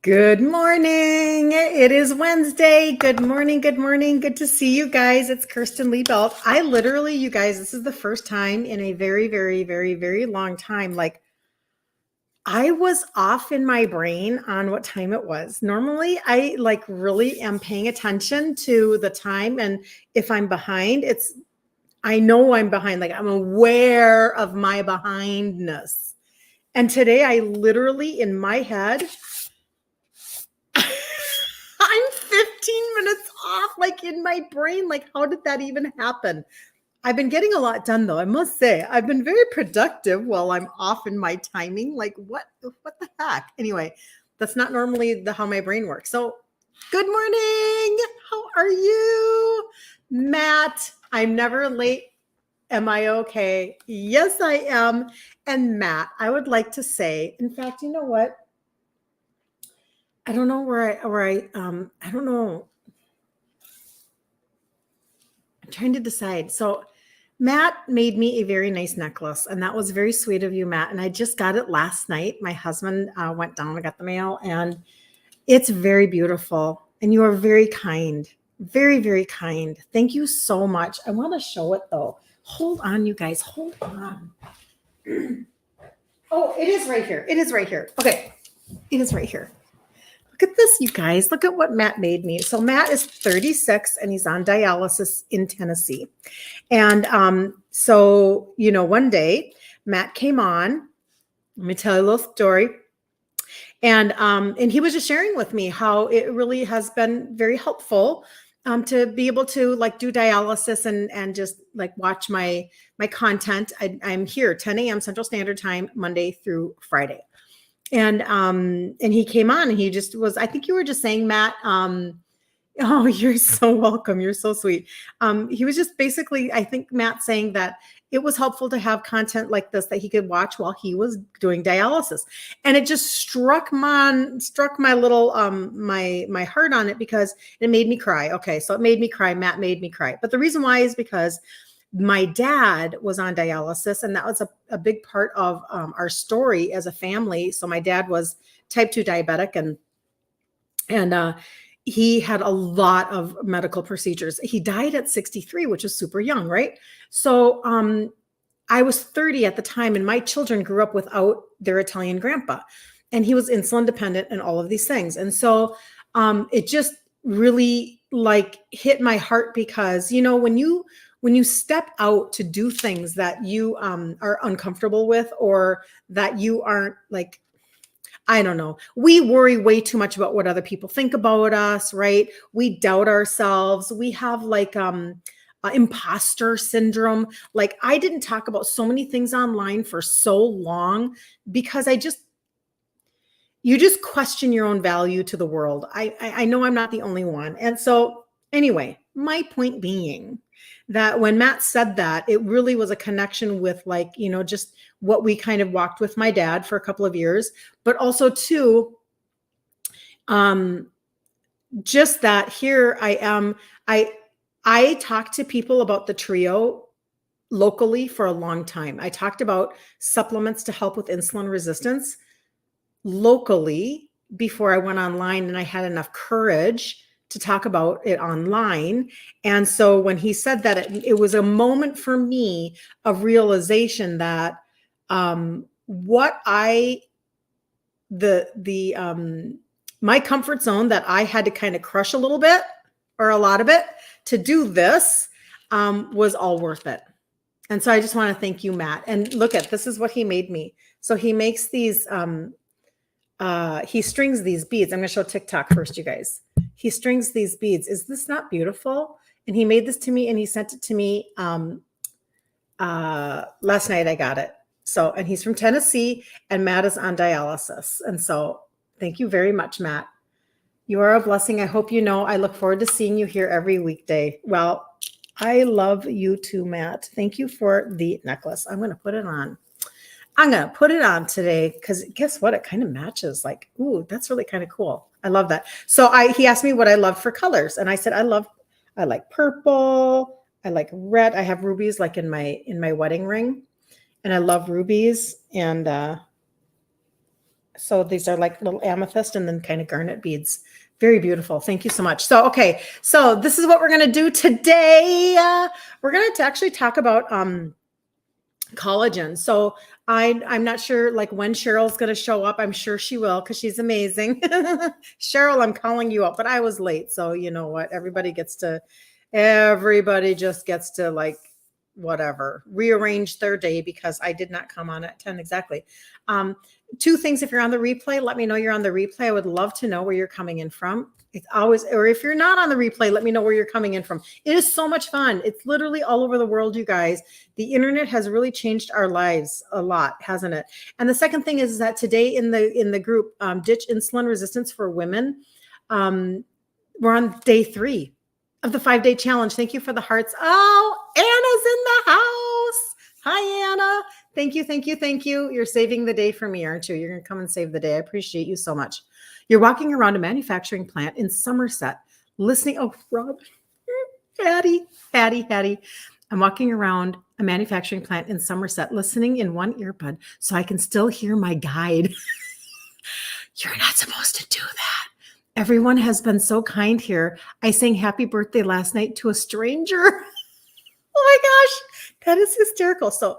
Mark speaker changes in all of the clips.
Speaker 1: Good morning. It is Wednesday. Good morning. Good morning. Good to see you guys. It's Kirsten Liebelt. You guys, this is the first time in a very, very, very, very long time. Like I was off in my brain on what time it was. Normally, I really am paying attention to the time. And if I'm behind, I know I'm behind. Like I'm aware of my behindness. And today I literally in my head, I'm 15 minutes off, like in my brain. Like, how did that even happen? I've been getting a lot done, though. I must say, I've been very productive while I'm off in my timing. Like, what the heck? Anyway, that's not normally how my brain works. So, good morning. How are you, Matt? I'm never late. Am I okay? Yes, I am. And Matt, I would like to say, in fact, you know what? I don't know I don't know. I'm trying to decide. So Matt made me a very nice necklace, and that was very sweet of you, Matt. And I just got it last night. My husband went down and got the mail, and it's very beautiful. And you are very kind, very, very kind. Thank you so much. I want to show it though. Hold on, you guys. Hold on. Oh, it is right here. It is right here. Okay. It is right here. Look at this, you guys. Look at what Matt made me. So Matt is 36 and he's on dialysis in Tennessee. And one day Matt came on. Let me tell you a little story. And he was just sharing with me how it really has been very helpful to be able to like do dialysis and just like watch my content. I'm here 10 a.m. Central Standard Time, Monday through Friday. And he came on and he just was, I think you were just saying, Matt, oh, you're so welcome. You're so sweet. He was just basically, I think Matt saying that it was helpful to have content like this that he could watch while he was doing dialysis. And it just struck my little, my heart on it because it made me cry. Okay. So it made me cry. Matt made me cry. But the reason why is because my dad was on dialysis, and that was a big part of our story as a family. So my dad was type 2 diabetic, and he had a lot of medical procedures. He died at 63, which is super young, right? So I was 30 at the time, and my children grew up without their Italian grandpa, and he was insulin dependent and all of these things. And so it just really like hit my heart because, when you step out to do things that you are uncomfortable with, or that you aren't like, I don't know, we worry way too much about what other people think about us, right? We doubt ourselves. We have like imposter syndrome. Like I didn't talk about so many things online for so long because you just question your own value to the world. I know I'm not the only one. And so anyway, my point being that when Matt said that, it really was a connection with like, just what we kind of walked with my dad for a couple of years, but also too, just that here I am. I talked to people about the trio locally for a long time. I talked about supplements to help with insulin resistance locally before I went online, and I had enough courage to talk about it online. And so when he said that, it was a moment for me of realization that my comfort zone that I had to kind of crush a little bit or a lot of it to do this was all worth it. And so I just want to thank you, Matt. And look this is what he made me. So he makes these he strings these beads. I'm going to show TikTok first, you guys. He strings these beads. Is this not beautiful? And he made this to me and he sent it to me last night. I got it. So, and he's from Tennessee, and Matt is on dialysis. And so thank you very much, Matt. You are a blessing. I hope you know I look forward to seeing you here every weekday. Well, I love you too, Matt. Thank you for the necklace. I'm going to put it on. I'm going to put it on today because guess what? It kind of matches. Like, ooh, that's really kind of cool. I love that. So he asked me what I love for colors. And I said, I like purple. I like red. I have rubies like in my wedding ring, and I love rubies. And So these are like little amethyst and then kind of garnet beads. Very beautiful. Thank you so much. So, okay. So this is what we're going to do today. We're going to actually talk about collagen. So I'm not sure like when Cheryl's going to show up. I'm sure she will because she's amazing. Cheryl, I'm calling you up, but I was late. So you know what? Everybody just gets to like whatever, rearrange their day because I did not come on at 10 exactly. Two things. If you're on the replay, let me know you're on the replay. I would love to know where you're coming in from. It's always, or if you're not on the replay, let me know where you're coming in from. It is so much fun. It's literally all over the world, you guys. The internet has really changed our lives a lot, hasn't it? And the second thing is that today in the group, Ditch Insulin Resistance for Women, we're on day 3 of the 5-day challenge. Thank you for the hearts. Oh, Anna's in the house. Hi, Anna. Thank you, thank you, thank you. You're saving the day for me, aren't you? You're going to come and save the day. I appreciate you so much. You're walking around a manufacturing plant in Somerset, listening. Oh, Rob, Hattie. I'm walking around a manufacturing plant in Somerset, listening in one earbud so I can still hear my guide. You're not supposed to do that. Everyone has been so kind here. I sang happy birthday last night to a stranger. Oh my gosh, that is hysterical. So,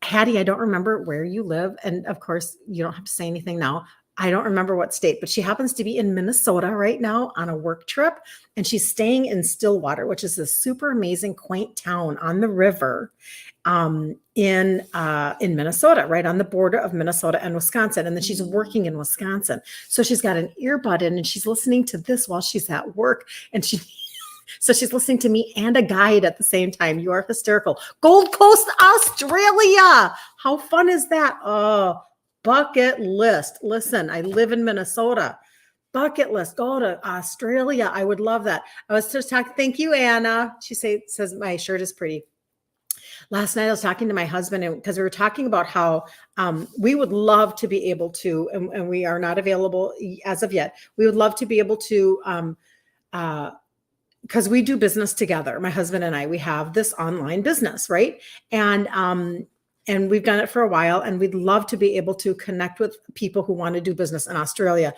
Speaker 1: Hattie, I don't remember where you live. And of course, you don't have to say anything now. I don't remember what state, but she happens to be in Minnesota right now on a work trip. And she's staying in Stillwater, which is a super amazing, quaint town on the river in Minnesota, right on the border of Minnesota and Wisconsin. And then she's working in Wisconsin. So she's got an earbud in and she's listening to this while she's at work. And so she's listening to me and a guide at the same time. You are hysterical. Gold Coast, Australia. How fun is that? Oh, bucket list. Listen, I live in Minnesota. Bucket list. Go to Australia. I would love that. I was just talking. Thank you, Anna. She says my shirt is pretty. Last night I was talking to my husband because we were talking about how we would love to be able to, and we are not available as of yet. We would love to be able to because we do business together. My husband and I, we have this online business, right? And we've done it for a while, and we'd love to be able to connect with people who want to do business in Australia.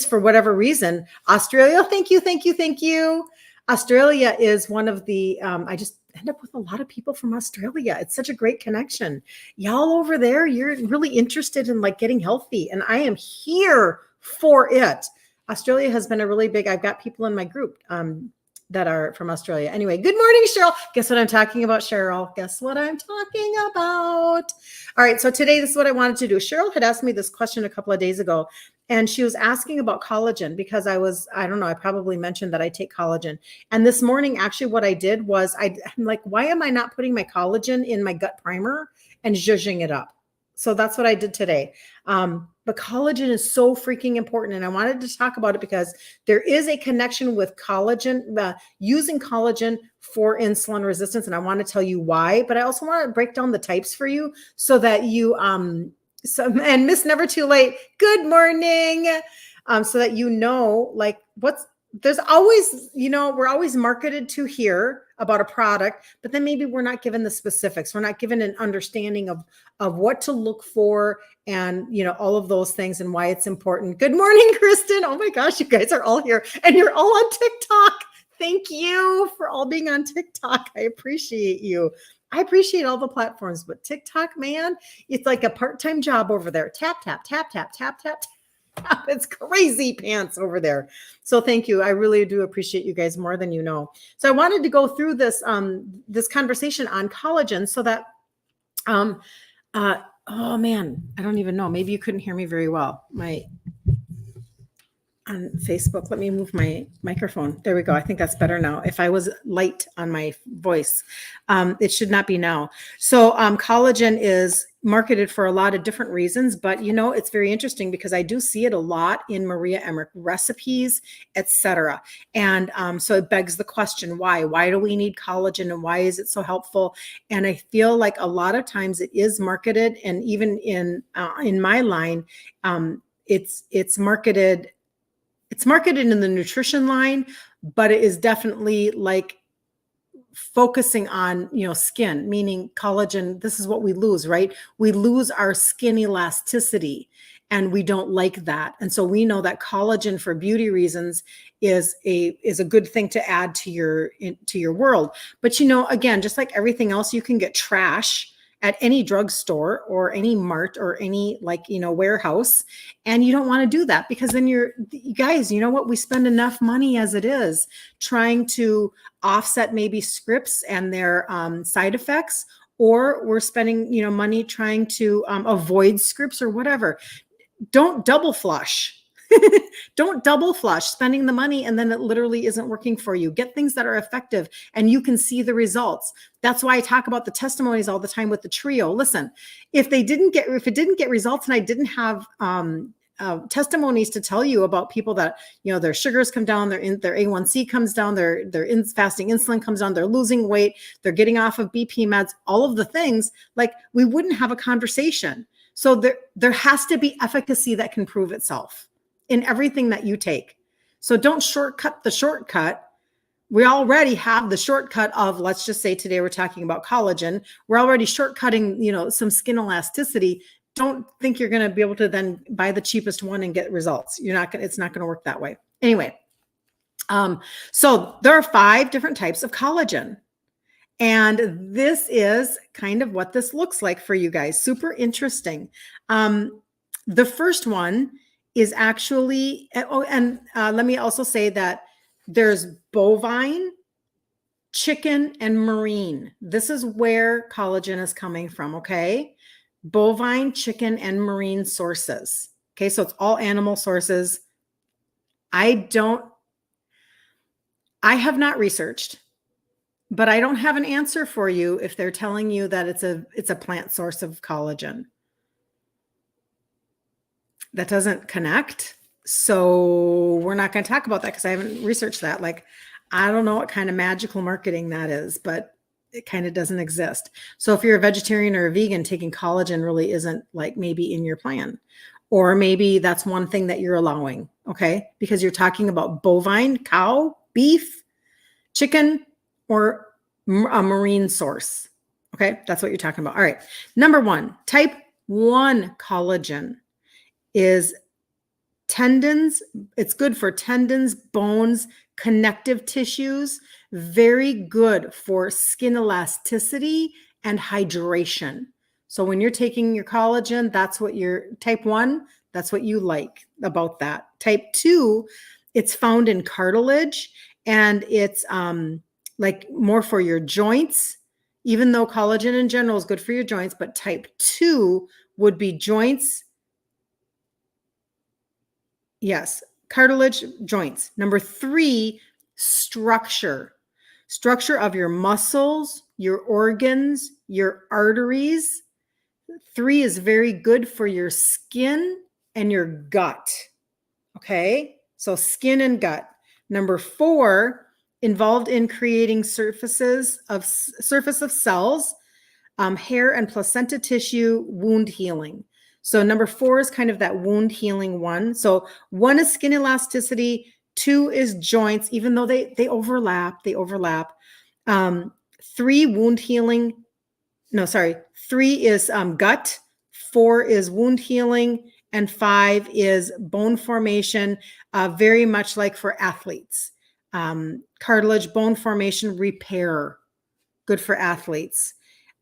Speaker 1: For whatever reason, Australia, thank you. Australia is one of the, I just end up with a lot of people from Australia. It's such a great connection. Y'all over there, you're really interested in like getting healthy, and I am here for it. Australia has been a really big, I've got people in my group that are from Australia. Anyway, good morning, Cheryl. Guess what I'm talking about, Cheryl? Guess what I'm talking about? All right, so today, this is what I wanted to do. Cheryl had asked me this question a couple of days ago, and she was asking about collagen because I don't know, I probably mentioned that I take collagen. And this morning, actually, what I did was I'm like, why am I not putting my collagen in my gut primer and zhuzhing it up? So that's what I did today. But collagen is so freaking important. And I wanted to talk about it because there is a connection with collagen, using collagen for insulin resistance. And I want to tell you why, but I also want to break down the types for you so that you, and Miss Never Too Late, good morning. So that you know, like there's always, we're always marketed to hear about a product, but then maybe we're not given the specifics. We're not given an understanding of what to look for and, all of those things and why it's important. Good morning, Kirsten. Oh my gosh, you guys are all here and you're all on TikTok. Thank you for all being on TikTok. I appreciate you. I appreciate all the platforms, but TikTok, man, it's like a part-time job over there. Tap, tap, tap, tap, tap, tap. It's crazy pants over there. So thank you. I really do appreciate you guys more than you know. So I wanted to go through this this conversation on collagen so that oh man, I don't even know. Maybe you couldn't hear me very well. On Facebook, let me move my microphone. There we go. I think that's better now. If I was light on my voice, it should not be now. So collagen is marketed for a lot of different reasons, but it's very interesting because I do see it a lot in Maria Emmerich recipes, etc. And so it begs the question, why? Why do we need collagen and why is it so helpful? And I feel like a lot of times it is marketed, and even in my line, it's marketed. It's marketed in the nutrition line, but it is definitely like focusing on, skin, meaning collagen. This is what we lose, right? We lose our skin elasticity. and we don't like that. And so we know that collagen for beauty reasons is a good thing to add to your world. But again, just like everything else, you can get trash at any drugstore or any mart or any warehouse. And you don't want to do that, because then you guys, you know what? We spend enough money as it is trying to offset maybe scripts and their side effects, or we're spending, money trying to avoid scripts or whatever. Don't double flush. Don't double flush spending the money and then it literally isn't working for you. Get things that are effective and you can see the results. That's why I talk about the testimonies all the time with the trio. Listen, if it didn't get results and I didn't have testimonies to tell you about people that, their sugars come down, their A1C comes down, their fasting insulin comes down, they're losing weight, they're getting off of BP meds, all of the things, like we wouldn't have a conversation. So there has to be efficacy that can prove itself in everything that you take. So don't shortcut the shortcut. We already have the shortcut of, let's just say today we're talking about collagen. We're already shortcutting, some skin elasticity. Don't think you're going to be able to then buy the cheapest one and get results. It's not going to work that way. Anyway, so there are 5 different types of collagen. And this is kind of what this looks like for you guys. Super interesting. The first one is actually, let me also say that there's bovine, chicken, and marine. This is where collagen is coming from, okay? Bovine, chicken, and marine sources. Okay, so it's all animal sources. I have not researched, but I don't have an answer for you if they're telling you that it's a plant source of collagen. That doesn't connect. So we're not going to talk about that because I haven't researched that. Like, I don't know what kind of magical marketing that is, but it kind of doesn't exist. So if you're a vegetarian or a vegan, taking collagen really isn't like maybe in your plan, or maybe that's one thing that you're allowing. Okay. Because you're talking about bovine, cow, beef, chicken, or a marine source. Okay. That's what you're talking about. All right. Number 1, type 1 collagen is tendons. It's good for tendons, bones, connective tissues, very good for skin elasticity and hydration. So when you're taking your collagen, that's what type 1, that's what you like about that. Type 2, it's found in cartilage and it's like more for your joints, even though collagen in general is good for your joints, but type 2 would be joints. Yes, cartilage, joints. Number 3, structure of your muscles, your organs, your arteries. 3 is very good for your skin and your gut. Okay, so skin and gut. Number 4, involved in creating surface of cells, hair and placenta tissue, wound healing. So number 4 is kind of that wound healing one. So 1 is skin elasticity, 2 is joints, even though they overlap. 3 wound healing. No, sorry. 3 is gut, 4 is wound healing, and 5 is bone formation, very much like for athletes. Cartilage, bone formation, repair, good for athletes.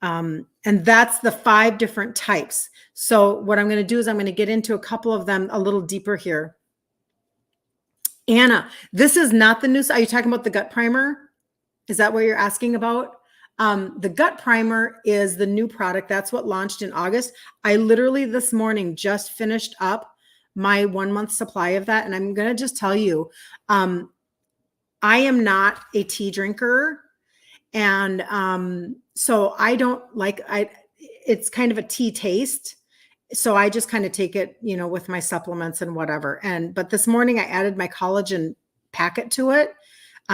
Speaker 1: And that's the 5 different types. So what I'm going to do is I'm going to get into a couple of them a little deeper here. Anna, this is not the new. Are you talking about the gut primer? Is that what you're asking about? The gut primer is the new product. That's what launched in August. I literally this morning just finished up my 1-month supply of that. And I'm going to just tell you, I am not a tea drinker. And so I don't like, it's kind of a tea taste. So I just kind of take it, with my supplements and whatever. But this morning I added my collagen packet to it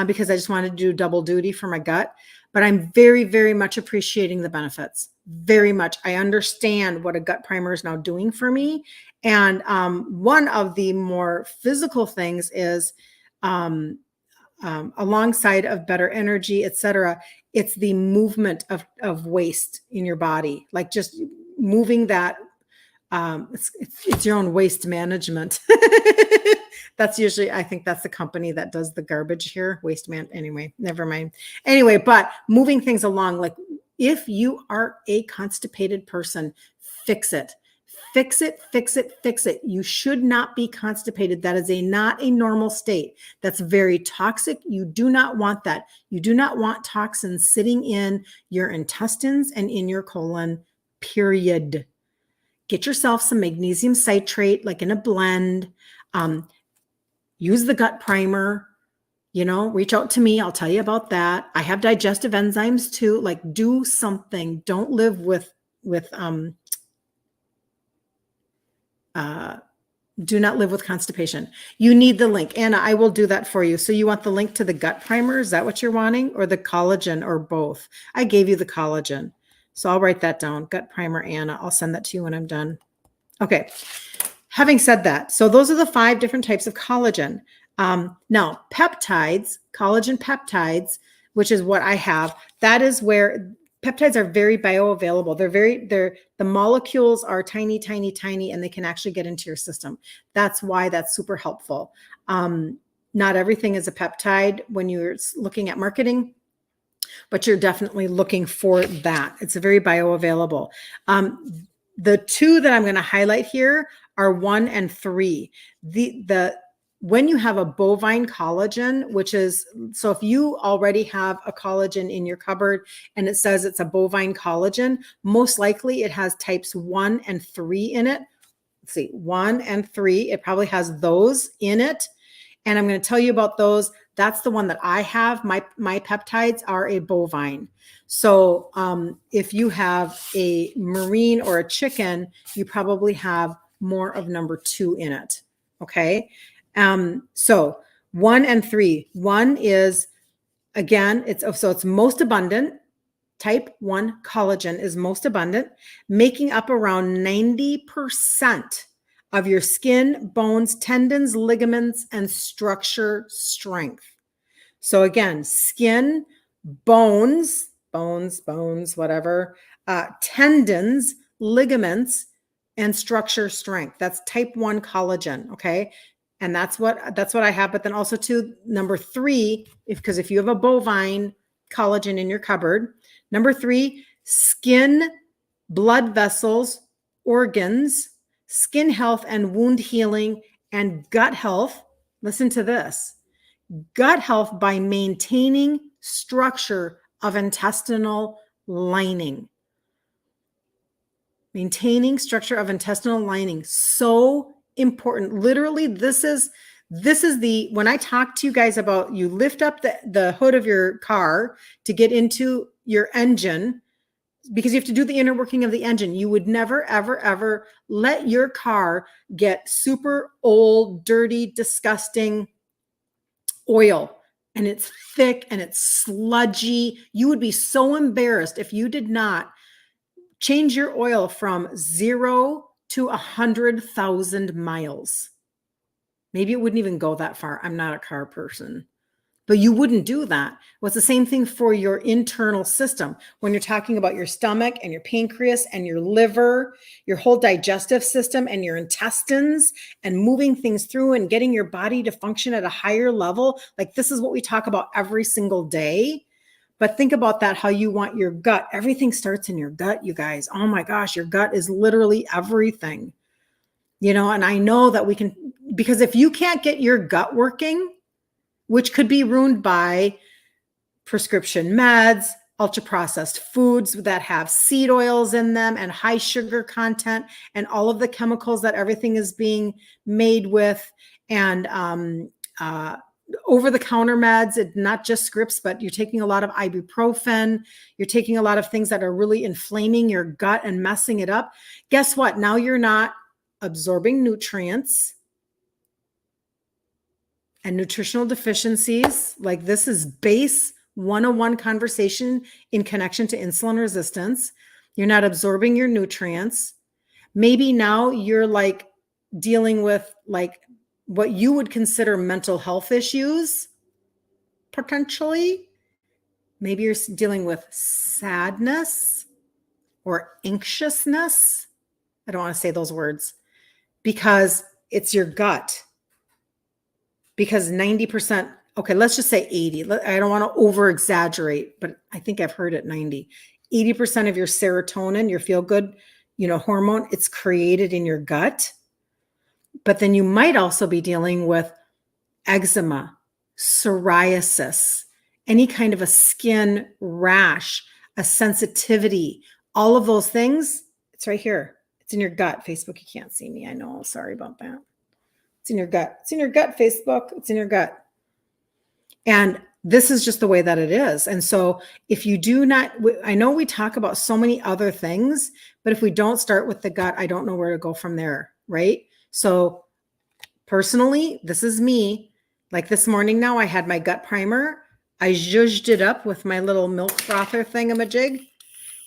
Speaker 1: because I just wanted to do double duty for my gut. But I'm very, very much appreciating the benefits. Very much. I understand what a gut primer is now doing for me. And one of the more physical things is alongside of better energy, etc., it's the movement of waste in your body, like just moving that It's your own waste management. That's usually, I think that's the company that does the garbage here. Anyway, never mind. Anyway, but moving things along, like if you are a constipated person, fix it. Fix it, fix it, fix it. You should not be constipated. That is not a normal state. That's very toxic. You do not want that. You do not want toxins sitting in your intestines and in your colon, period. Get yourself some magnesium citrate, like in a blend. Use the gut primer. Reach out to me. I'll tell you about that. I have digestive enzymes too. Like, do something. Don't live do not live with constipation. You need the link. Anna, I will do that for you. So you want the link to the gut primer? Is that what you're wanting? Or the collagen, or both? I gave you the collagen. So I'll write that down. Gut primer, Anna. I'll send that to you when I'm done. Okay. Having said that, so those are the 5 different types of collagen. Now, peptides, collagen peptides, which is what I have, that is where peptides are very bioavailable. The molecules are tiny, tiny, tiny, and they can actually get into your system. That's why that's super helpful. Not everything is a peptide when you're looking at marketing, but you're definitely looking for that. It's a very bioavailable. The 2 that I'm going to highlight here are 1 and 3. When you have a bovine collagen, which is, so if you already have a collagen in your cupboard and it says it's a bovine collagen, most likely it has types 1 and 3 in it. Let's see, 1 and 3, it probably has those in it. And I'm going to tell you about those. That's the one that I have. My peptides are a bovine. So if you have a marine or a chicken, you probably have more of number 2 in it. Okay. So 1 and 3. 1 is, again, it's most abundant. Type 1 collagen is most abundant, making up around 90% of your skin, bones, tendons, ligaments, and structure strength. So again, skin, bones, whatever, tendons, ligaments, and structure strength. That's type 1 collagen. Okay. And that's what I have. But then also too, number 3, because if you have a bovine collagen in your cupboard, number 3, skin, blood vessels, organs, skin health and wound healing, and gut health. Listen to this. Gut health by maintaining structure of intestinal lining. Maintaining structure of intestinal lining. So important. Literally, this is when I talk to you guys about, you lift up the hood of your car to get into your engine, because you have to do the inner working of the engine. You would never, ever, ever let your car get super old, dirty, disgusting oil, and it's thick and it's sludgy. You would be so embarrassed if you did not change your oil from 0 to 100,000 miles. Maybe it wouldn't even go that far. I'm not a car person. But you wouldn't do that. Well, it's the same thing for your internal system. When you're talking about your stomach and your pancreas and your liver, your whole digestive system and your intestines, and moving things through and getting your body to function at a higher level. Like, this is what we talk about every single day. But think about that, how you want your gut. Everything starts in your gut, you guys. Oh my gosh, your gut is literally everything. And I know that we can, because if you can't get your gut working, which could be ruined by prescription meds, ultra processed foods that have seed oils in them and high sugar content and all of the chemicals that everything is being made with, and over the counter meds, not just scripts, but you're taking a lot of ibuprofen. You're taking a lot of things that are really inflaming your gut and messing it up. Guess what? Now you're not absorbing nutrients and nutritional deficiencies. Like, this is base 101 conversation in connection to insulin resistance. You're not absorbing your nutrients. Maybe now you're like dealing with like what you would consider mental health issues, potentially. Maybe you're dealing with sadness or anxiousness. I don't want to say those words because it's your gut. Because 90%, okay, let's just say 80. I don't want to over exaggerate, but I think I've heard it 90. 80% of your serotonin, your feel good, hormone, it's created in your gut. But then you might also be dealing with eczema, psoriasis, any kind of a skin rash, a sensitivity, all of those things. It's right here. It's in your gut. Facebook, you can't see me. I know. Sorry about that. It's in your gut. It's in your gut, Facebook. It's in your gut. And this is just the way that it is. And so if you do not, I know we talk about so many other things, but if we don't start with the gut, I don't know where to go from there, right? So personally, this is me. Like this morning now, I had my gut primer. I zhuzhed it up with my little milk frother thingamajig.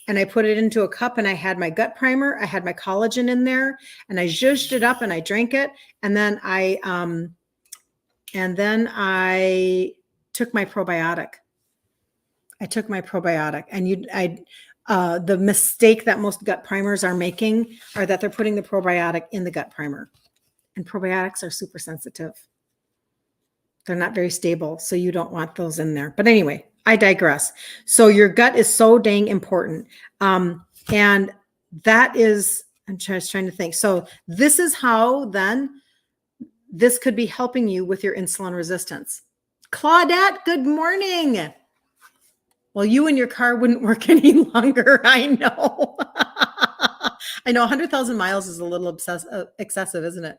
Speaker 1: And I put it into a cup and I had my gut primer. I had my collagen in there and I zhuzhed it up and I drank it. And then I took my probiotic. And the mistake that most gut primers are making are that they're putting the probiotic in the gut primer. And probiotics are super sensitive. They're not very stable, so you don't want those in there. But anyway, I digress. So your gut is so dang important. And that is, I'm just trying to think. So this is how then this could be helping you with your insulin resistance. Claudette, good morning. Well, you and your car wouldn't work any longer. I know. I know 100,000 miles is a little excessive, isn't it?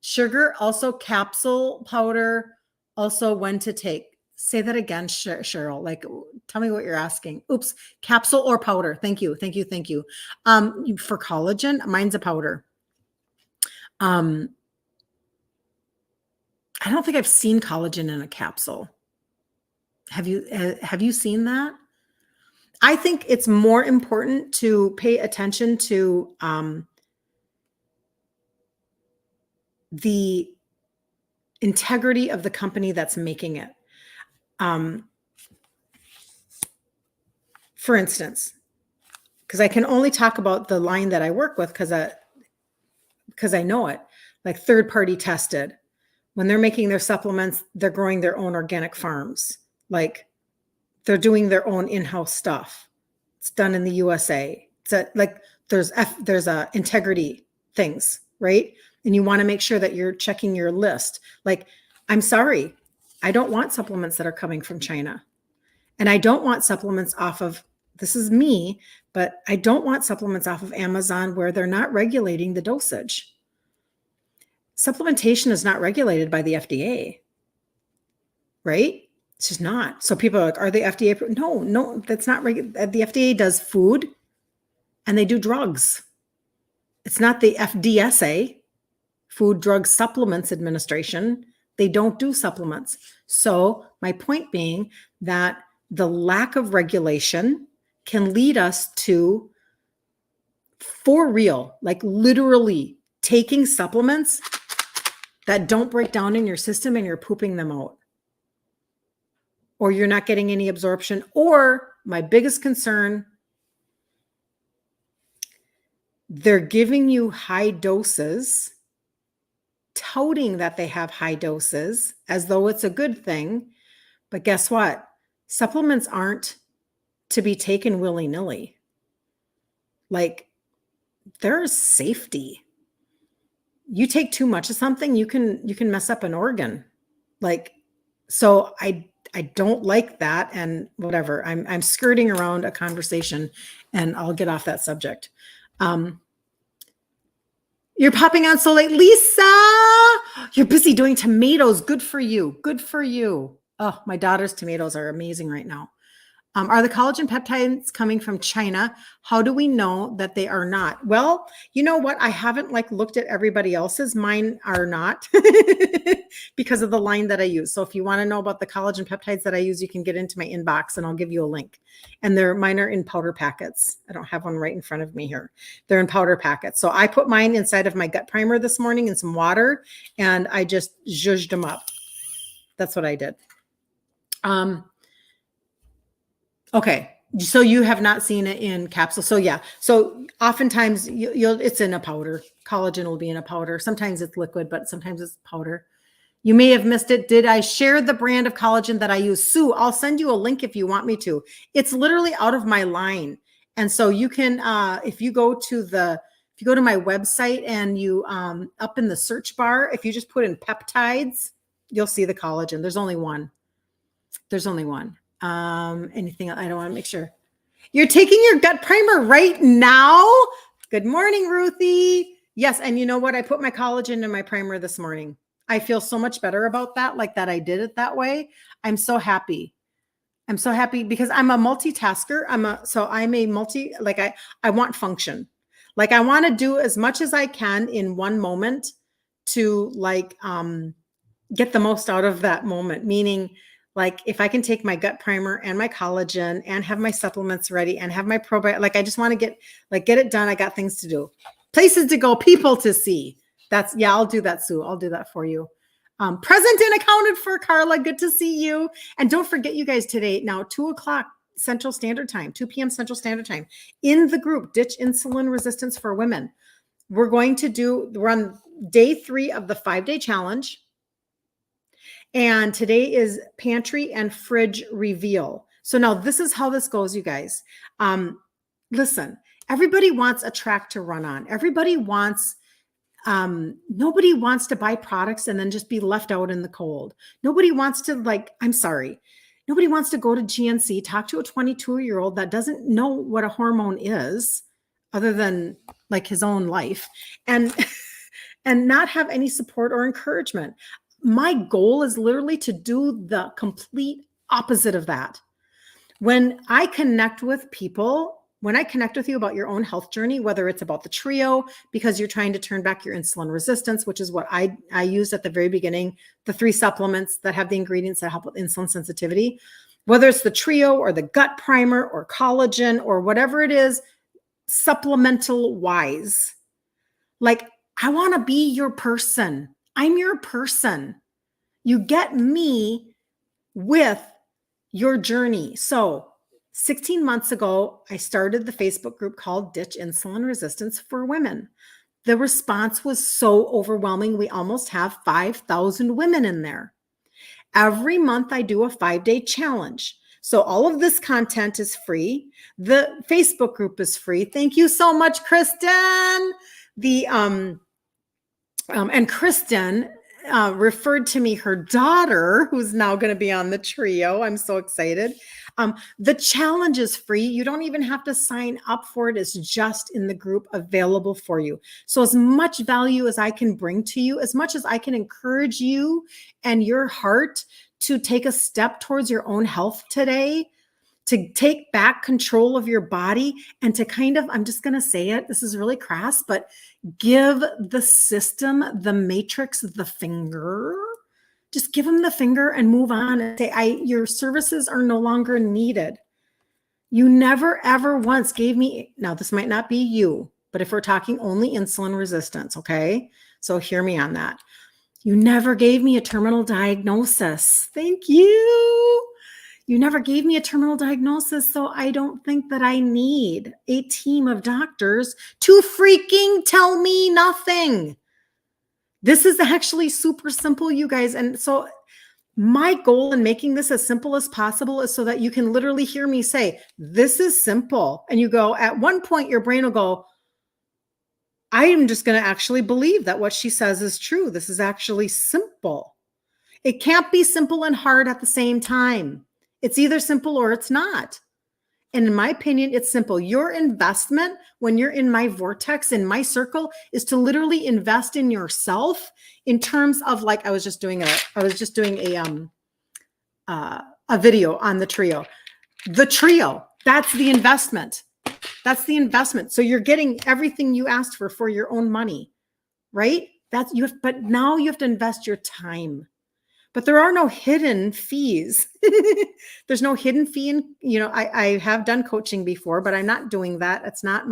Speaker 1: Sugar, also capsule powder, also when to take. Say that again, Cheryl. Like, tell me what you're asking. Oops, capsule or powder. Thank you. For collagen, mine's a powder. I don't think I've seen collagen in a capsule. Have you seen that? I think it's more important to pay attention to the integrity of the company that's making it. For instance, because I can only talk about the line that I work with because I know it, like third-party tested. When they're making their supplements, they're growing their own organic farms. Like they're doing their own in-house stuff. It's done in the USA. There's integrity things, right? And you want to make sure that you're checking your list. Like, I'm sorry, I don't want supplements that are coming from China. And I don't want supplements off of, this is me, but I don't want supplements off of Amazon where they're not regulating the dosage. Supplementation is not regulated by the FDA, right? It's just not. So people are like, are they FDA? No, that's not regulated. The FDA does food and they do drugs. It's not the FDSA, Food Drug Supplements Administration. They don't do supplements. So my point being that the lack of regulation can lead us to, for real, like literally taking supplements that don't break down in your system and you're pooping them out. Or you're not getting any absorption. Or my biggest concern, they're giving you high doses, touting that they have high doses as though it's a good thing. But guess what? Supplements aren't to be taken willy-nilly. Like, there's safety. You take too much of something, you can mess up an organ. Like, so I don't like that, and whatever. I'm skirting around a conversation and I'll get off that subject. You're popping on so late. Lisa, you're busy doing tomatoes. Good for you. Good for you. Oh, my daughter's tomatoes are amazing right now. Are the collagen peptides coming from China? How do we know that they are not? Well, you know what? I haven't looked at everybody else's. Mine are not because of the line that I use. So if you want to know about the collagen peptides that I use, you can get into my inbox and I'll give you a link. And mine are in powder packets. I don't have one right in front of me here. They're in powder packets. So I put mine inside of my gut primer this morning in some water and I just zhuzhed them up. That's what I did. Okay. So you have not seen it in capsule. So yeah. So oftentimes it's in a powder. Collagen will be in a powder. Sometimes it's liquid, but sometimes it's powder. You may have missed it. Did I share the brand of collagen that I use? Sue, I'll send you a link if you want me to. It's literally out of my line. And so you can, if you go to my website and you, up in the search bar, if you just put in peptides, you'll see the collagen. There's only one. Anything else? I don't want to make sure. You're taking your gut primer right now? Good morning, Ruthie. Yes. And you know what? I put my collagen in my primer this morning. I feel so much better about that, like that I did it that way. I'm so happy. Because I'm a multitasker. I want function. Like I want to do as much as I can in one moment to get the most out of that moment. Meaning, like if I can take my gut primer and my collagen and have my supplements ready and have my probiotic, like I just want to get it done. I got things to do, places to go, people to see. I'll do that, Sue. I'll do that for you. Present and accounted for, Carla. Good to see you. And don't forget, you guys, today, now 2:00 Central Standard Time, 2 p.m. Central Standard Time, in the group, Ditch Insulin Resistance for Women. We're on day 3 of the 5-day challenge. And today is pantry and fridge reveal. So now this is how this goes, you guys. Listen, everybody wants a track to run on. Everybody wants, nobody wants to buy products and then just be left out in the cold. Nobody wants to nobody wants to go to GNC, talk to a 22-year-old that doesn't know what a hormone is other than like his own life and not have any support or encouragement. My goal is literally to do the complete opposite of that. When I connect with people, when I connect with you about your own health journey, whether it's about the trio, because you're trying to turn back your insulin resistance, which is what I used at the very beginning, the 3 supplements that have the ingredients that help with insulin sensitivity, whether it's the trio or the gut primer or collagen or whatever it is, supplemental wise, like I want to be your person. I'm your person. You get me with your journey. So 16 months ago, I started the Facebook group called Ditch Insulin Resistance for Women. The response was so overwhelming. We almost have 5,000 women in there. Every month I do a 5-day challenge. So all of this content is free. The Facebook group is free. Thank you so much, Kristen. And Kristen referred to me her daughter, who's now going to be on the trio. I'm so excited. The challenge is free. You don't even have to sign up for it. It's just in the group available for you. So as much value as I can bring to you, as much as I can encourage you and your heart to take a step towards your own health today, to take back control of your body and to kind of, I'm just going to say it, this is really crass, but give the system, the matrix, the finger. Just give them the finger and move on and say, your services are no longer needed. You never, ever once gave me, now this might not be you, but if we're talking only insulin resistance, okay? So hear me on that. You never gave me a terminal diagnosis. Thank you. You never gave me a terminal diagnosis, so I don't think that I need a team of doctors to freaking tell me nothing. This is actually super simple, you guys. And so my goal in making this as simple as possible is so that you can literally hear me say, this is simple. And you go, at one point, your brain will go, I am just going to actually believe that what she says is true. This is actually simple. It can't be simple and hard at the same time. It's either simple or it's not. And in my opinion, it's simple. Your investment when you're in my vortex, in my circle, is to literally invest in yourself in terms of, like, I was just doing a video on the trio. The trio, that's the investment. That's the investment. So you're getting everything you asked for your own money, right? But now you have to invest your time. But there are no hidden fees. There's no hidden fee. And, I have done coaching before, but I'm not doing that. It's not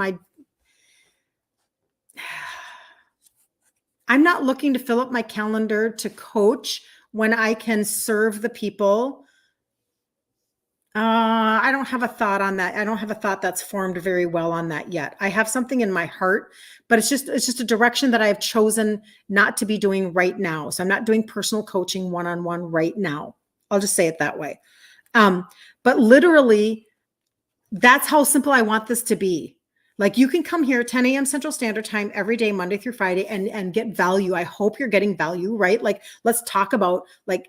Speaker 1: I'm not looking to fill up my calendar to coach when I can serve the people I don't have a thought on that. I don't have a thought that's formed very well on that yet. I have something in my heart, but it's just a direction that I've chosen not to be doing right now. So I'm not doing personal coaching one-on-one right now. I'll just say it that way. But literally, that's how simple I want this to be. Like you can come here 10 a.m. Central Standard Time every day, Monday through Friday, and get value. I hope you're getting value, right? Like let's talk about like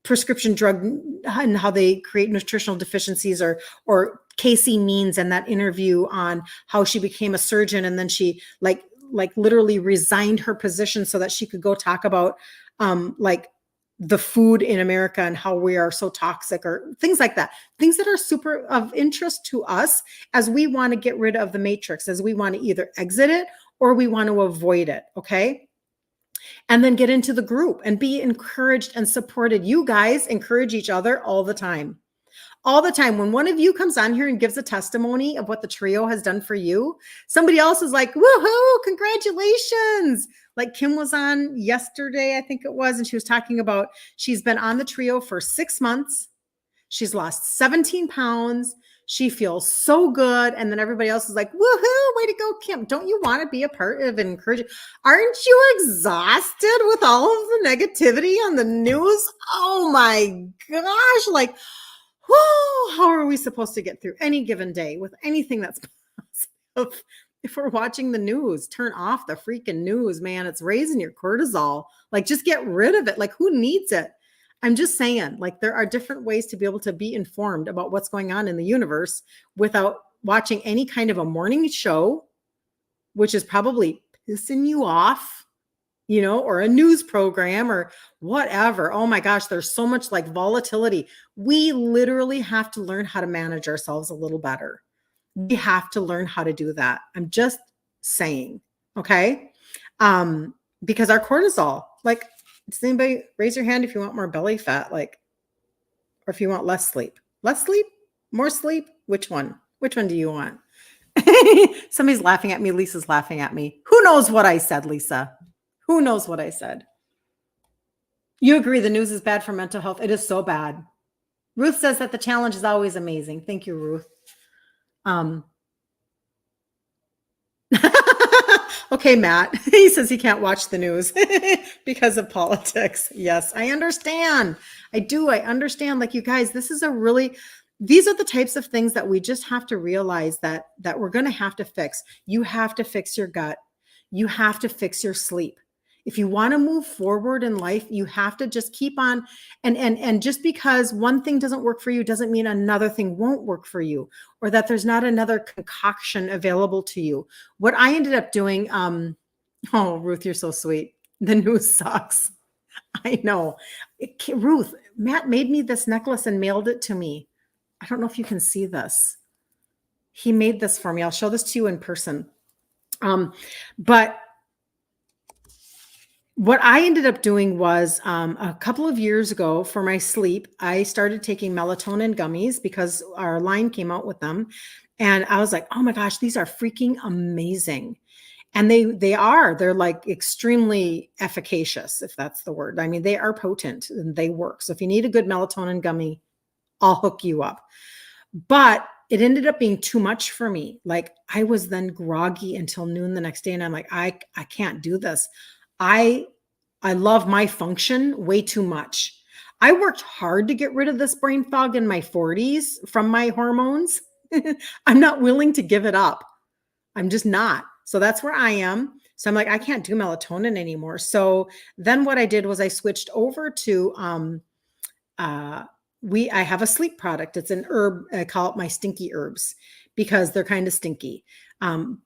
Speaker 1: prescription drug and how they create nutritional deficiencies, or Casey Means and that interview on how she became a surgeon and then she like literally resigned her position so that she could go talk about like the food in America and how we are so toxic, or things like that. Things that are super of interest to us as we want to get rid of the matrix, as we want to either exit it or we want to avoid it. Okay. And then get into the group and be encouraged and supported. You guys encourage each other all the time. All the time. When one of you comes on here and gives a testimony of what the trio has done for you, somebody else is like, woohoo, congratulations. Like Kim was on yesterday, I think it was, and she was talking about she's been on the trio for 6 months. She's lost 17 pounds. She feels so good. And then everybody else is like, woohoo, way to go, Kim. Don't you want to be a part of encouraging? Aren't you exhausted with all of the negativity on the news? Oh my gosh. Like, whoo, how are we supposed to get through any given day with anything that's positive? If we're watching the news, turn off the freaking news, man. It's raising your cortisol. Like, just get rid of it. Like, who needs it? I'm just saying, like, there are different ways to be able to be informed about what's going on in the universe without watching any kind of a morning show, which is probably pissing you off, you know, or a news program or whatever. Oh my gosh, there's so much like volatility. We literally have to learn how to manage ourselves a little better. We have to learn how to do that. I'm just saying, okay? Because our cortisol, like, does anybody raise your hand if you want more belly fat, like, or if you want less sleep? Less sleep? More sleep? Which one? Which one do you want? Somebody's laughing at me. Lisa's laughing at me. Who knows what I said, Lisa? Who knows what I said? You agree the news is bad for mental health. It is so bad. Ruth says that the challenge is always amazing. Thank you, Ruth. Okay, Matt. He says he can't watch the news because of politics. Yes, I understand. I do. I understand. Like, you guys, these are the types of things that we just have to realize that we're going to have to fix. You have to fix your gut. You have to fix your sleep. If you want to move forward in life, you have to just keep on. And just because one thing doesn't work for you doesn't mean another thing won't work for you, or that there's not another concoction available to you. What I ended up doing, oh, Ruth, you're so sweet. The news sucks. I know. Ruth, Matt made me this necklace and mailed it to me. I don't know if you can see this. He made this for me. I'll show this to you in person. But what I ended up doing was a couple of years ago for my sleep, I started taking melatonin gummies because our line came out with them. And I was like, oh my gosh, these are freaking amazing. And they're like extremely efficacious, if that's the word. I mean, they are potent and they work. So if you need a good melatonin gummy, I'll hook you up. But it ended up being too much for me. Like, I was then groggy until noon the next day. And I'm like, I can't do this. I love my function way too much. I worked hard to get rid of this brain fog in my 40s from my hormones. I'm not willing to give it up. I'm just not. So that's where I am. So I'm like, I can't do melatonin anymore. So then what I did was I switched over to I have a sleep product. It's an herb. I call it my stinky herbs because they're kind of stinky.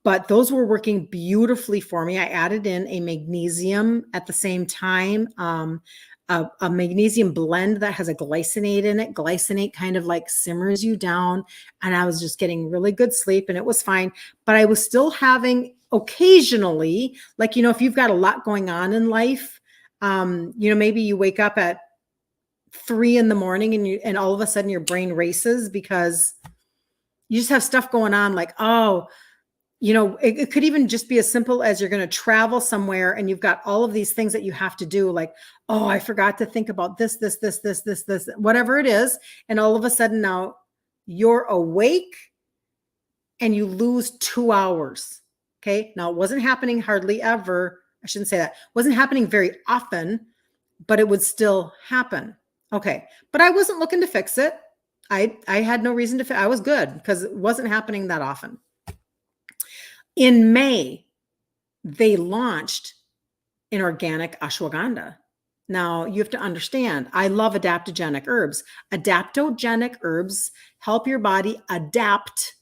Speaker 1: But those were working beautifully for me. I added in a magnesium at the same time, a magnesium blend that has a glycinate in it. Glycinate kind of like simmers you down. And I was just getting really good sleep and it was fine. But I was still having occasionally, like, you know, if you've got a lot going on in life, you know, maybe you wake up at 3 a.m. and all of a sudden your brain races because you just have stuff going on, like, oh, it could even just be as simple as you're going to travel somewhere and you've got all of these things that you have to do. Like, oh, I forgot to think about this, whatever it is. And all of a sudden now you're awake and you lose 2 hours. Okay. Now it wasn't happening hardly ever. I shouldn't say that. It wasn't happening very often, but it would still happen. Okay. But I wasn't looking to fix it. I had no reason to I was good because it wasn't happening that often. In May, they launched an organic ashwagandha. Now, you have to understand, I love adaptogenic herbs. Adaptogenic herbs help your body adapt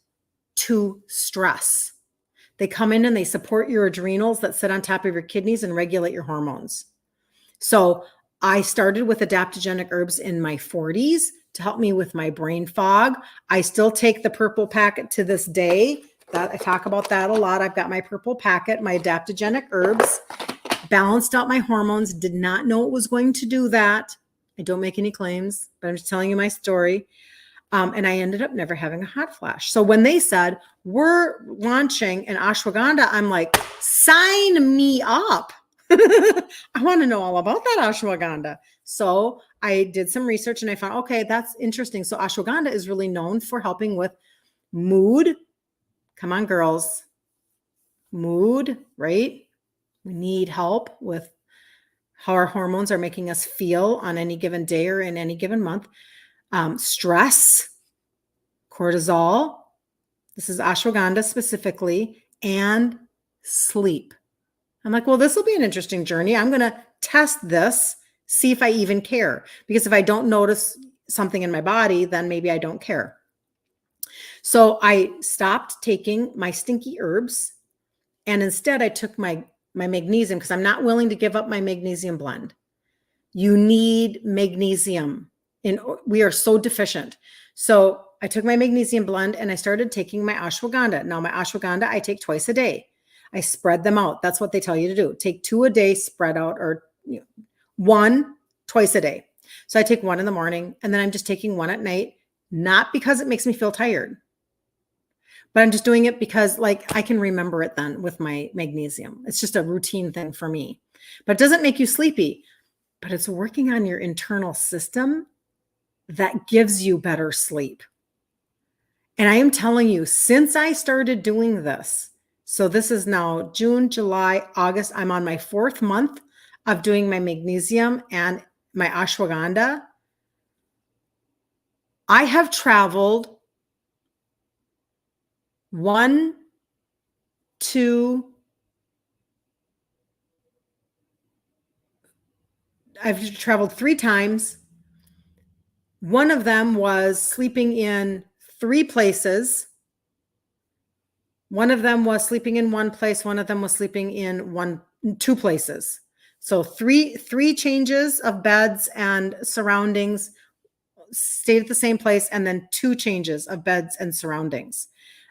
Speaker 1: to stress. They come in and they support your adrenals that sit on top of your kidneys and regulate your hormones. So I started with adaptogenic herbs in my 40s to help me with my brain fog. I still take the purple packet to this day. That I talk about that a lot. I've got my purple packet, my adaptogenic herbs, balanced out my hormones. Did not know it was going to do that. I don't make any claims, but I'm just telling you my story. And I ended up never having a hot flash. So when they said, we're launching an ashwagandha, I'm like, sign me up. I want to know all about that ashwagandha. So I did some research and I found, okay, that's interesting. So ashwagandha is really known for helping with mood. Come on, girls. Mood, right? We need help with how our hormones are making us feel on any given day or in any given month. Stress, cortisol. This is ashwagandha specifically, and sleep. I'm like, well, this will be an interesting journey. I'm going to test this, see if I even care. Because if I don't notice something in my body, then maybe I don't care. So I stopped taking my stinky herbs and instead I took my magnesium because I'm not willing to give up my magnesium blend. You need magnesium. We are so deficient. So I took my magnesium blend and I started taking my ashwagandha. Now my ashwagandha, I take twice a day. I spread them out. That's what they tell you to do. Take 2 a day, spread out, or 1 twice a day. So I take 1 in the morning and then I'm just taking 1 at night, not because it makes me feel tired, but I'm just doing it because like I can remember it then with my magnesium. It's just a routine thing for me, but it doesn't make you sleepy, but it's working on your internal system that gives you better sleep. And I am telling you, since I started doing this, so this is now June, July, August, I'm on my 4th month of doing my magnesium and my ashwagandha. I have traveled 1, 2, I've traveled 3 times. One of them was sleeping in 3 places. One of them was sleeping in 1 place. One of them was sleeping in 2 places. So three changes of beds and surroundings, stayed at the same place, and then 2 changes of beds and surroundings.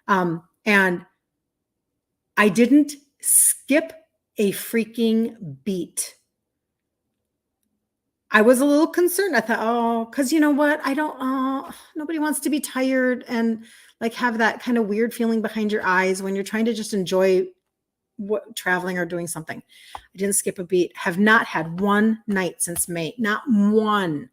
Speaker 1: And I didn't skip a freaking beat. I was a little concerned. I thought, oh, because you know what? Nobody wants to be tired and like have that kind of weird feeling behind your eyes when you're trying to just enjoy traveling or doing something. I didn't skip a beat. Have not had 1 night since May, not one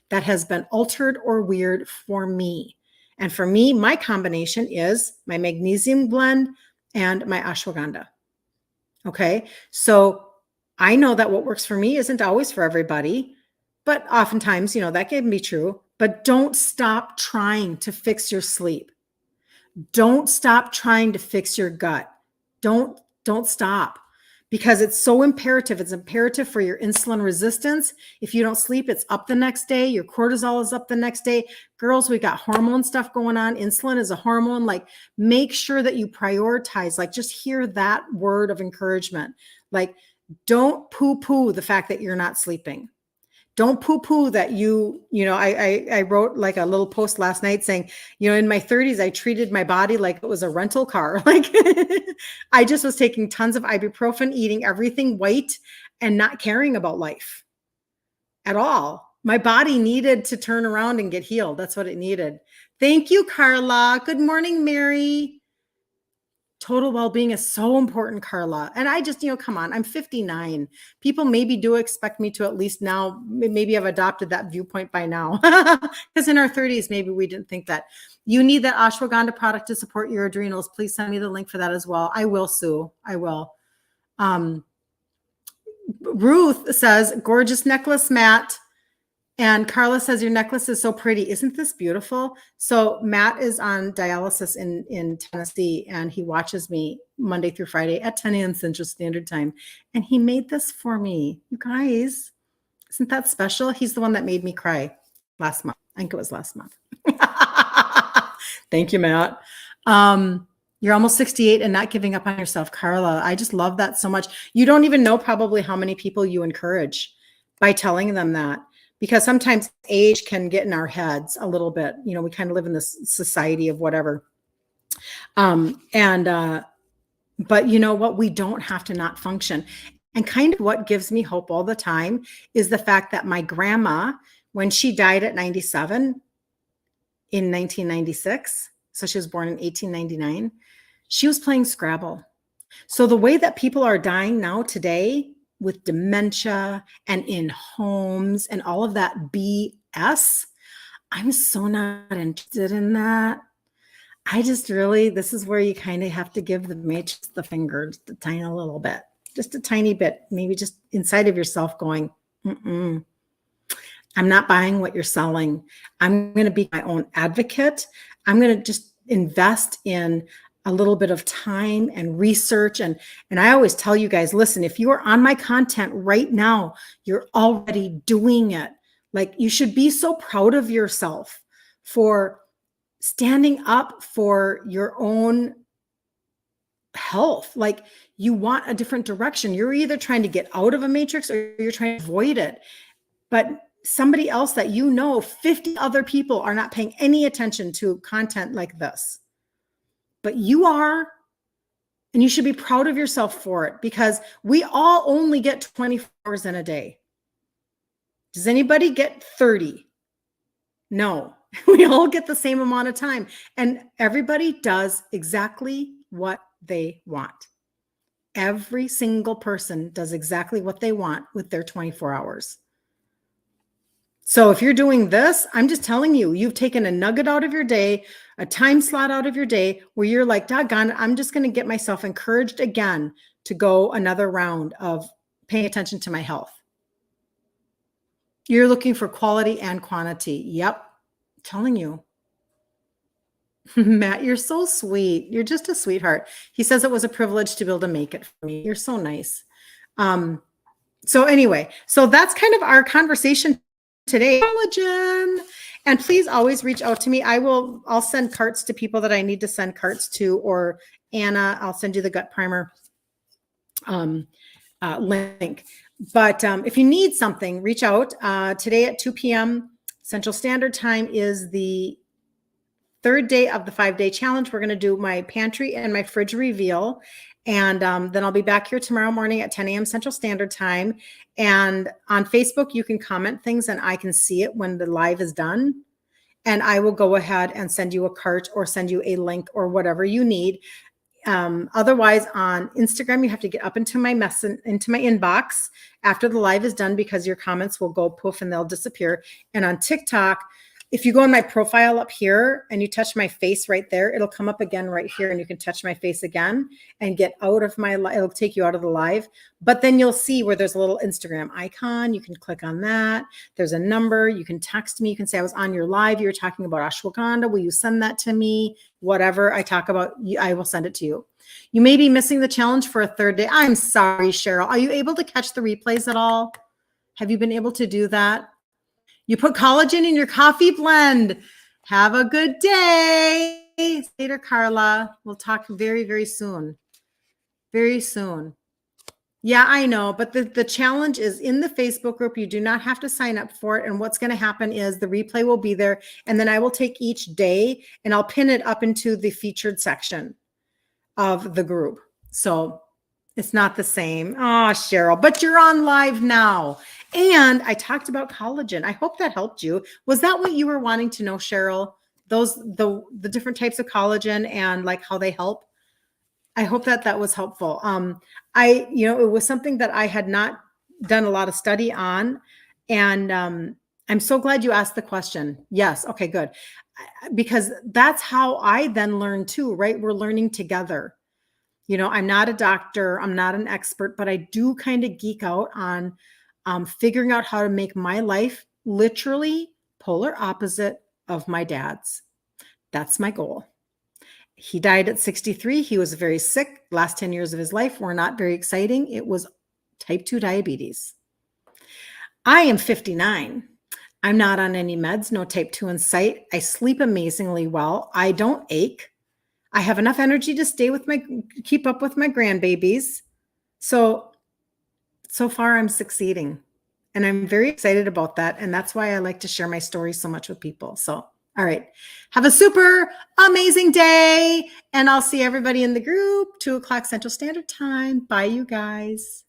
Speaker 1: that has been altered or weird for me. And for me, my combination is my magnesium blend and my ashwagandha. Okay. So I know that what works for me isn't always for everybody, but oftentimes, that can be true. But don't stop trying to fix your sleep. Don't stop trying to fix your gut. Don't stop, because it's so imperative. It's imperative for your insulin resistance. If you don't sleep, it's up the next day. Your cortisol is up the next day. Girls, we got hormone stuff going on. Insulin is a hormone. Like, make sure that you prioritize. Like, just hear that word of encouragement. Like, don't poo-poo the fact that you're not sleeping. Don't poo-poo that I wrote like a little post last night saying, in my 30s, I treated my body like it was a rental car. Like I just was taking tons of ibuprofen, eating everything white, and not caring about life at all. My body needed to turn around and get healed. That's what it needed. Thank you, Carla. Good morning, Mary. Total well-being is so important, Carla. And I just, come on, I'm 59. People maybe do expect me to at least now, maybe I've adopted that viewpoint by now. Because in our 30s, maybe we didn't think that. You need that ashwagandha product to support your adrenals. Please send me the link for that as well. I will, Sue. I will. Ruth says, gorgeous necklace, Matt. And Carla says, your necklace is so pretty. Isn't this beautiful? So Matt is on dialysis in Tennessee, and he watches me Monday through Friday at 10 a.m. Central Standard Time. And he made this for me. You guys, isn't that special? He's the one that made me cry last month. I think it was last month. Thank you, Matt. You're almost 68 and not giving up on yourself, Carla. I just love that so much. You don't even know probably how many people you encourage by telling them that. Because sometimes age can get in our heads a little bit. We kind of live in this society of whatever. But you know what? We don't have to not function. And kind of what gives me hope all the time is the fact that my grandma, when she died at 97 in 1996, so she was born in 1899, she was playing Scrabble. So the way that people are dying now today, with dementia and in homes and all of that BS, I'm so not interested in that. I just really, this is where you kind of have to give the matrix the finger just a tiny little bit, just a tiny bit, maybe just inside of yourself going, I'm not buying what you're selling. I'm going to be my own advocate. I'm going to just invest in a little bit of time and research. And I always tell you guys, listen, if you are on my content right now, you're already doing it. Like, you should be so proud of yourself for standing up for your own health. Like, you want a different direction. You're either trying to get out of a matrix or you're trying to avoid it. But somebody else that 50 other people are not paying any attention to content like this. But you are, and you should be proud of yourself for it, because we all only get 24 hours in a day. Does anybody get 30? No, we all get the same amount of time, and everybody does exactly what they want. Every single person does exactly what they want with their 24 hours. So if you're doing this, I'm just telling you, you've taken a nugget out of your day, a time slot out of your day where you're like, doggone, I'm just going to get myself encouraged again to go another round of paying attention to my health. You're looking for quality and quantity. Yep. I'm telling you. Matt, you're so sweet. You're just a sweetheart. He says it was a privilege to be able to make it for me. You're so nice. So anyway, so that's kind of our conversation today. Collagen. And please always reach out to me. I'll send carts to people that I need to send carts to, or Anna, I'll send you the gut primer link. But if you need something, reach out. Today at 2 p.m. Central Standard Time is the third day of the 5-day challenge. We're going to do my pantry and my fridge reveal. And then I'll be back here tomorrow morning at 10 a.m. Central Standard Time. And on Facebook, you can comment things and I can see it when the live is done. And I will go ahead and send you a cart or send you a link or whatever you need. Otherwise, on Instagram, you have to get up into my inbox after the live is done, because your comments will go poof and they'll disappear. And on TikTok, if you go in my profile up here and you touch my face right there, it'll come up again right here, and you can touch my face again and get out of my live. It'll take you out of the live, but then you'll see where there's a little Instagram icon. You can click on that. There's a number. You can text me. You can say, I was on your live. You were talking about ashwagandha. Will you send that to me? Whatever I talk about, I will send it to you. You may be missing the challenge for a third day. I'm sorry, Cheryl. Are you able to catch the replays at all? Have you been able to do that? You put collagen in your coffee blend. Have a good day. Later, Carla. We'll talk very, very soon. Very soon. Yeah, I know. But the challenge is in the Facebook group. You do not have to sign up for it. And what's going to happen is the replay will be there. And then I will take each day and I'll pin it up into the featured section of the group. So it's not the same. Oh, Cheryl, but you're on live now. And I talked about collagen. I hope that helped you. Was that what you were wanting to know, Cheryl? The different types of collagen and like how they help? I hope that that was helpful. It was something that I had not done a lot of study on. And I'm so glad you asked the question. Yes. Okay, good. Because that's how I then learn too, right? We're learning together. I'm not a doctor, I'm not an expert, but I do kind of geek out on figuring out how to make my life literally polar opposite of my dad's. That's my goal. He died at 63. He was very sick. Last 10 years of his life were not very exciting. It was type 2 diabetes. I am 59. I'm not on any meds, no type 2 in sight. I sleep amazingly well. I don't ache. I have enough energy to keep up with my grandbabies. So far I'm succeeding. And I'm very excited about that. And that's why I like to share my story so much with people. So, all right. Have a super amazing day. And I'll see everybody in the group, 2:00 Central Standard Time. Bye, you guys.